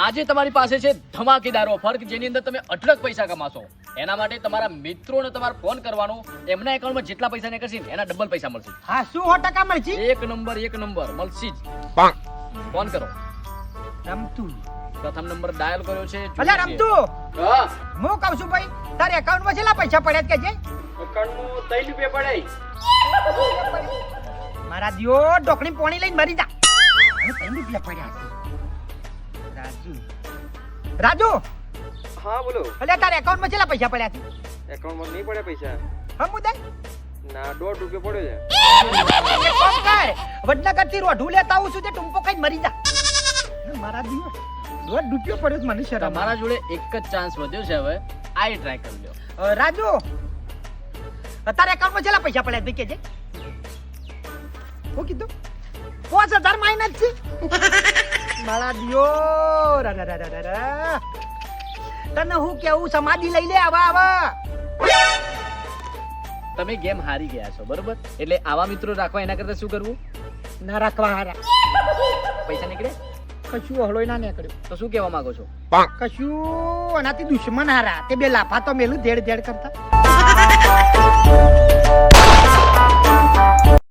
આજે તમારી પાસે છે ધમાકેદાર ઓફર કે જેની અંદર તમે અઢળક પૈસા કમાશો. એના માટે તમારા મિત્રોને તમારે ફોન કરવાનો, એમના એકાઉન્ટમાં જેટલા પૈસા નીકળશે એના ડબલ પૈસા મળશે. હા શું 100% મળશે? એક નંબર મળશે જ. ફોન કરો. રમતું પ્રથમ નંબર ડાયલ કર્યો છે. અલ્યા રમતું, હા, હું કહું છું ભાઈ, તારા એકાઉન્ટમાં કેટલા પૈસા પડ્યા કે છે? એકાઉન્ટમાં 3 રૂપિયા પડે. મારા દિયો ઢોકળી પોણી લઈને મરી જા. અને 3 રૂપિયા પડ્યા છે. રાજુ, હા બોલો. અલ્યા તારા એકાઉન્ટમાં કેટલા પૈસા પડ્યા છે? એકાઉન્ટમાં નહીં પડ્યા પૈસા. હમ મુદય ના, 1.5 રૂપિયો પડ્યો છે. કોમ કર, વડનગરથી રોઢું લેતા આવું છું તે ટુંપો ખાઈને મરી જા. મારા દિયો 1.5 રૂપિયો પડ્યો છે, મને શરમ. તમારા જોડે એક જ ચાન્સ વધ્યો છે, હવે આઈ ટ્રાય કરી લો. રાજુ, તારા એકાઉન્ટમાં કેટલા પૈસા પડ્યા છે કે છે? હું કીધું 5000 માઇનસ છે. મારા દિયો તને હું કેવું, સમાધિ લઈ લે. આવા તમે ગેમ હારી ગયા છો, બરોબર? એટલે આવા મિત્રો રાખવા એના કરતા શું કરવું? ના રાખવા હારા. પૈસા નીકળે કશું હળોય ના નીકળ્યો તો શું કહેવા માંગો છો? કશું એનાથી દુશ્મન હારા. તે બે લાફા તો મેલું ધેડ ધેડ કરતા.